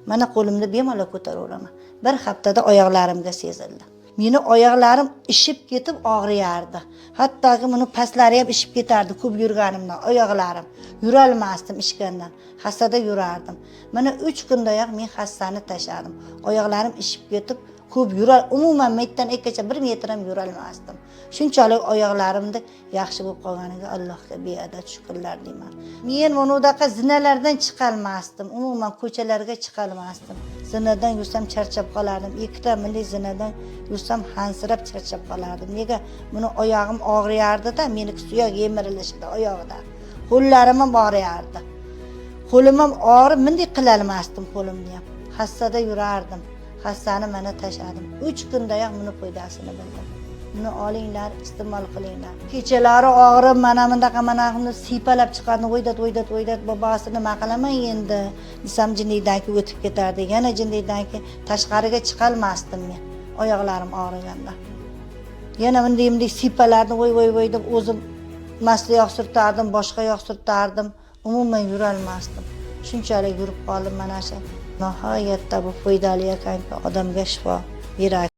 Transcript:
Mana qo'limni bemalol ko'taraveraman. Bir haftada oyoqlarimga sezildi. Meni oyoqlarim ishib ketib og'riyardi. Hattoki buni pastlari ham ishib ketardi ko'p yurganimdan oyoqlarim. Yura olmasdim ishgandan. Hassada yurardim. Mana 3 kundayoq men hassani tashladim. Oyoqlarim ishib ketib ko'p umuman metdan ekkacha 1 metr ham yura olmasdim. Shunchalik oyoqlarimda yaxshi bo'lib qolganiga Allohga beadad shukrlar deyman. Men bunaqa zinalardan chiqa olmasdim. Umuman ko'chalarga chiqa olmasdim. Zinadan yursam charchab qolardim. Ikkita milliy zinadan yursam hansirab charchab qolardim. Nega? Buni oyog'im og'riyardi-da, meni suyak yemirilishdi oyog'ida. Qo'llarim ham og'riyardi. Qo'lim ham og'rib, bunday qila olmasdim qo'limni ham. Hassada yurardim. Hassani mana tashladim. 3 kundayoq buni foydasini bildim. Buni olinglar, iste'mol qilinglar. Kechalari og'rib, mana bunaqani siypalab chiqardi, o'ydat, bobosini nima qilaman endi? Desam jinniydanki o'tib ketardi. Yana jinniydanki tashqariga chiqa olmasdim men. Oyoqlarim og'riganda. Yana bunday siypalarni voy deb o'zim masli yoq surtardim, boshqa yoq surtardim. Umuman yura olmasdim. Shunchalik yurib qoldim mana shu. Nihoyatda bu foydali ekanki, odamga shifo berar.